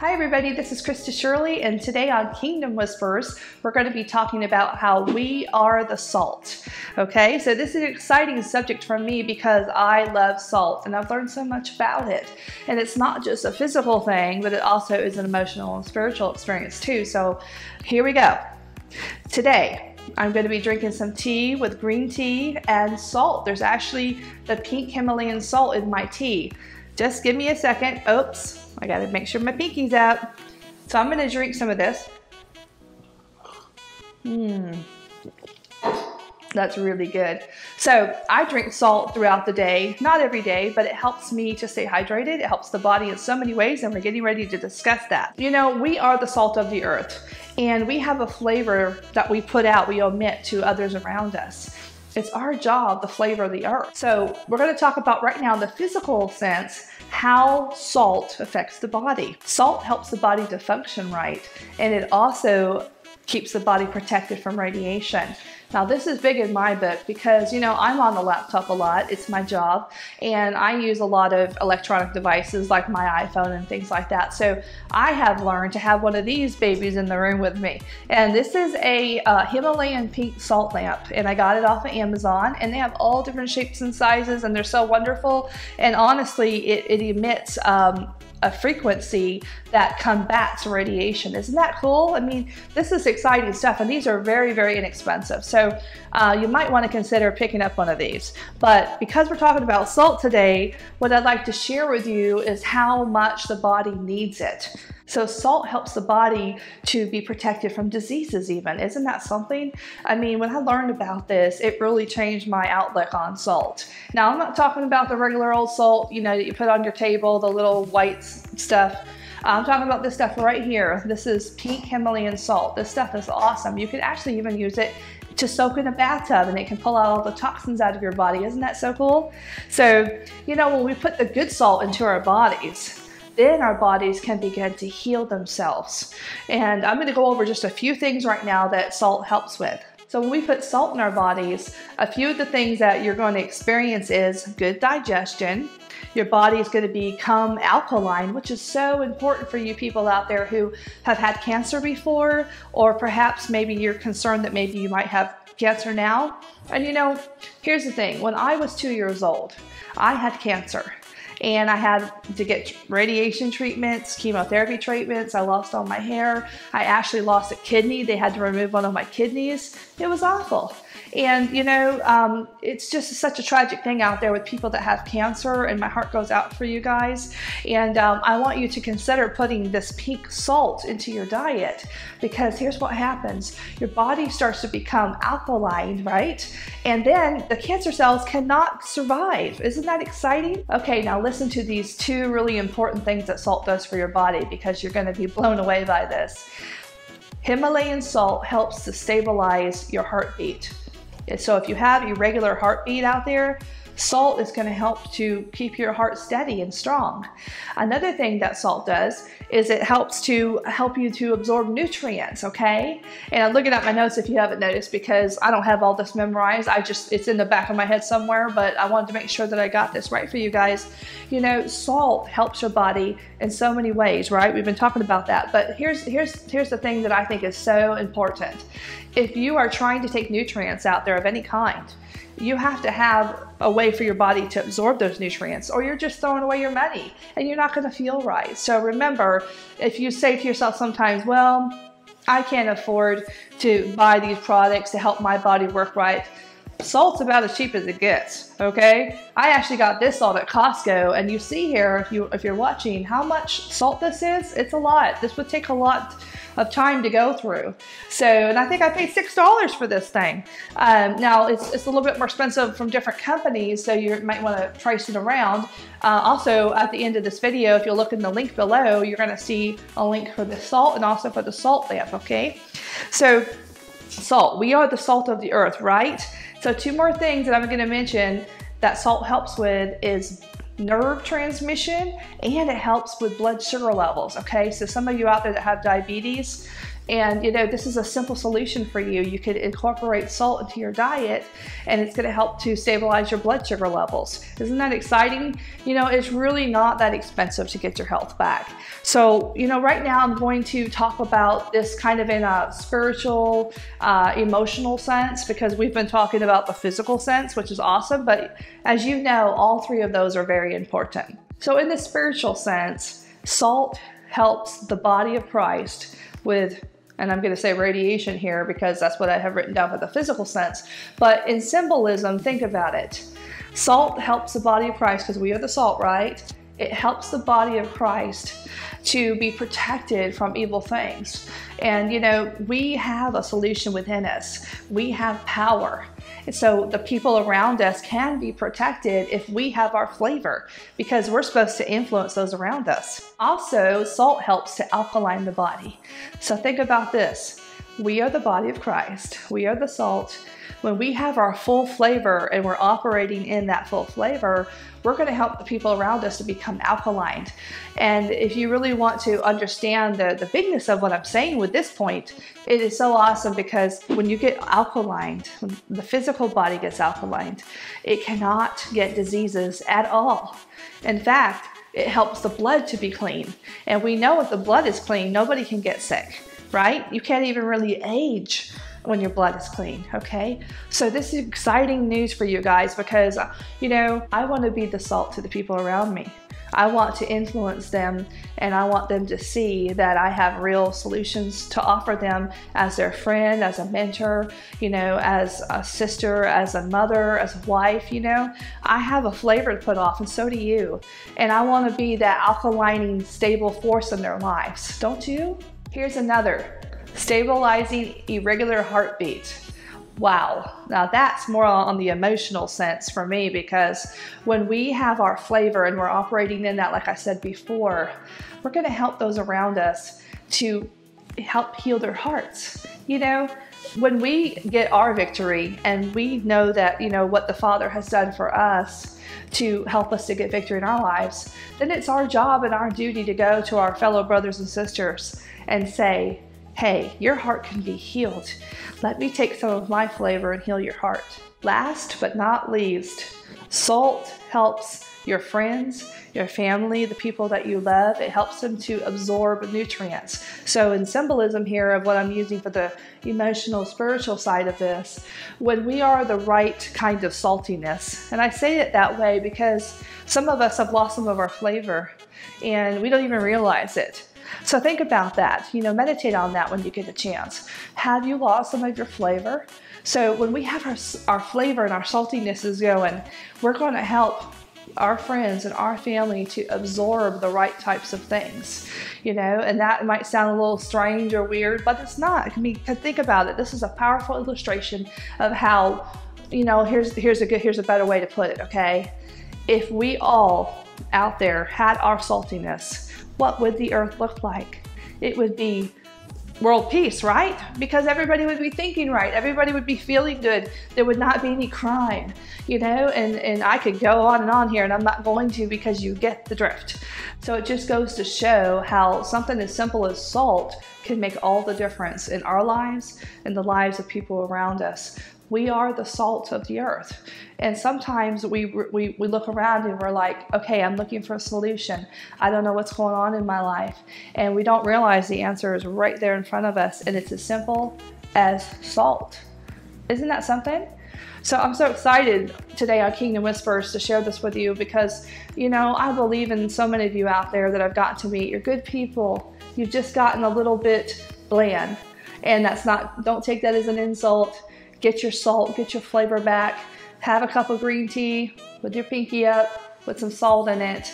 Hi everybody, this is Krista Shirley, and today on Kingdom Whispers, we're going to be talking about how we are the salt. Okay, so this is an exciting subject for me because I love salt and I've learned so much about it. And it's not just a physical thing, but it also is an emotional and spiritual experience too. So here we go. Today, I'm going to be drinking some tea with green tea and salt. There's actually the pink Himalayan salt in my tea. Just give me a second. Oops. I gotta make sure my pinky's out. So I'm gonna drink some of this. That's really good. So I drink salt throughout the day, not every day, but it helps me to stay hydrated. It helps the body in so many ways, and we're getting ready to discuss that. You know, we are the salt of the earth, and we have a flavor that we put out, we omit to others around us. It's our job to flavor the earth. So we're going to talk about right now in the physical sense how salt affects the body. Salt helps the body to function right, and it also keeps the body protected from radiation. Now this is big in my book because, you know, I'm on the laptop a lot. It's my job, and I use a lot of electronic devices like my iPhone and things like that. So I have learned to have one of these babies in the room with me. And this is a Himalayan pink salt lamp, and I got it off of Amazon, and they have all different shapes and sizes, and they're so wonderful. And honestly, it emits a frequency that combats radiation. Isn't that cool? I mean, this is exciting stuff, and these are very, very inexpensive. So you might want to consider picking up one of these. But because we're talking about salt today, what I'd like to share with you is how much the body needs it. So salt helps the body to be protected from diseases even. Isn't that something? I mean, when I learned about this, it really changed my outlook on salt. Now, I'm not talking about the regular old salt, you know, that you put on your table, the little white stuff. I'm talking about this stuff right here. This is pink Himalayan salt. This stuff is awesome. You can actually even use it to soak in a bathtub, and it can pull out all the toxins out of your body. Isn't that so cool? So, you know, when we put the good salt into our bodies, then our bodies can begin to heal themselves. And I'm going to go over just a few things right now that salt helps with. So when we put salt in our bodies, a few of the things that you're going to experience is good digestion. Your body is going to become alkaline, which is so important for you people out there who have had cancer before, or perhaps maybe you're concerned that maybe you might have cancer now. And you know, here's the thing. When I was 2 years old, I had cancer. And I had to get radiation treatments, chemotherapy treatments. I lost all my hair. I actually lost a kidney. They had to remove one of my kidneys. It was awful. And, you know, it's just such a tragic thing out there with people that have cancer, and my heart goes out for you guys. And I want you to consider putting this pink salt into your diet, because here's what happens. Your body starts to become alkaline, right? And then the cancer cells cannot survive. Isn't that exciting? Okay, now listen to these two really important things that salt does for your body, because you're going to be blown away by this. Himalayan salt helps to stabilize your heartbeat. So if you have irregular heartbeat out there, salt is going to help to keep your heart steady and strong. Another thing that salt does is it helps you to absorb nutrients, okay? And I'm looking at my notes if you haven't noticed, because I don't have all this memorized. It's in the back of my head somewhere, but I wanted to make sure that I got this right for you guys. You know, salt helps your body in so many ways, right? We've been talking about that, but here's the thing that I think is so important. If you are trying to take nutrients out there of any kind, you have to have a way for your body to absorb those nutrients, or you're just throwing away your money and you're not going to feel right. So remember, if you say to yourself sometimes, well, I can't afford to buy these products to help my body work right, salt's about as cheap as it gets, okay? I actually got this salt at Costco, and you see here, if you're watching, how much salt this is. It's a lot. This would take a lot of time to go through. So, and I think I paid $6 for this thing. Now, it's a little bit more expensive from different companies, so you might want to trace it around. Also, at the end of this video, if you look in the link below, you're going to see a link for the salt and also for the salt lamp, okay? So, salt. We are the salt of the earth, right? So two more things that I'm going to mention that salt helps with is nerve transmission, and it helps with blood sugar levels, okay? So some of you out there that have diabetes, And you know, this is a simple solution for you. You could incorporate salt into your diet, and it's going to help to stabilize your blood sugar levels. Isn't that exciting? You know, it's really not that expensive to get your health back. So, you know, right now I'm going to talk about this kind of in a spiritual, emotional sense, because we've been talking about the physical sense, which is awesome. But as you know, all three of those are very important. So in the spiritual sense, salt helps the body of Christ with, and I'm going to say radiation here because that's what I have written down for the physical sense. But in symbolism, think about it. Salt helps the body of Christ because we are the salt, right? It helps the body of Christ to be protected from evil things. And you know, we have a solution within us. We have power. And so the people around us can be protected if we have our flavor, because we're supposed to influence those around us. Also, salt helps to alkaline the body. So think about this. We are the body of Christ. We are the salt. When we have our full flavor and we're operating in that full flavor, we're going to help the people around us to become alkaline. And if you really want to understand the bigness of what I'm saying with this point, it is so awesome, because when you get alkaline, when the physical body gets alkaline, it cannot get diseases at all. In fact, it helps the blood to be clean. And we know if the blood is clean, nobody can get sick, right? You can't even really age when your blood is clean, okay? So this is exciting news for you guys, because, you know, I want to be the salt to the people around me. I want to influence them, and I want them to see that I have real solutions to offer them as their friend, as a mentor, you know, as a sister, as a mother, as a wife, you know. I have a flavor to put off, and so do you. And I want to be that alkalining, stable force in their lives, don't you? Here's another. Stabilizing irregular heartbeat. Wow, now that's more on the emotional sense for me, because when we have our flavor and we're operating in that, like I said before, we're going to help those around us to help heal their hearts. You know, when we get our victory and we know that, you know, what the Father has done for us to help us to get victory in our lives, then it's our job and our duty to go to our fellow brothers and sisters and say, hey, your heart can be healed. Let me take some of my flavor and heal your heart. Last but not least, salt helps your friends, your family, the people that you love. It helps them to absorb nutrients. So in symbolism here of what I'm using for the emotional, spiritual side of this, when we are the right kind of saltiness, and I say it that way because some of us have lost some of our flavor and we don't even realize it. So think about that, you know, meditate on that when you get a chance. Have you lost some of your flavor? So when we have our flavor and our saltiness is going, we're going to help our friends and our family to absorb the right types of things, you know, and that might sound a little strange or weird, but it's not. I mean, think about it. This is a powerful illustration of how, you know, here's a better way to put it, okay? If we all out there had our saltiness, what would the earth look like? It would be world peace, right? Because everybody would be thinking right. Everybody would be feeling good. There would not be any crime, you know, and I could go on and on here, and I'm not going to, because you get the drift. So it just goes to show how something as simple as salt can make all the difference in our lives and the lives of people around us. We are the salt of the earth. And sometimes we look around and we're like, okay, I'm looking for a solution. I don't know what's going on in my life. And we don't realize the answer is right there in front of us. And it's as simple as salt. Isn't that something? So I'm so excited today on Kingdom Whispers to share this with you, because, you know, I believe in so many of you out there that I've gotten to meet. You're good people. You've just gotten a little bit bland. And that's not, don't take that as an insult. Get your salt, get your flavor back, have a cup of green tea with your pinky up, put some salt in it,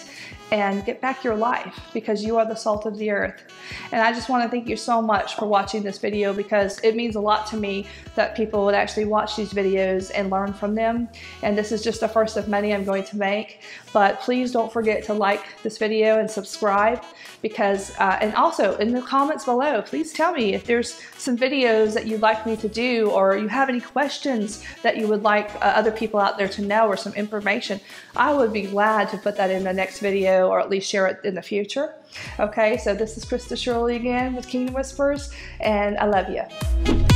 and get back your life, because you are the salt of the earth. And I just want to thank you so much for watching this video, because it means a lot to me that people would actually watch these videos and learn from them. And this is just the first of many I'm going to make. But please don't forget to like this video and subscribe, because, and also in the comments below, please tell me if there's some videos that you'd like me to do, or you have any questions that you would like other people out there to know, or some information. I would be glad to put that in the next video below, or at least share it in the future. Okay, so this is Krista Shirley again with Kingdom Whispers, and I love you.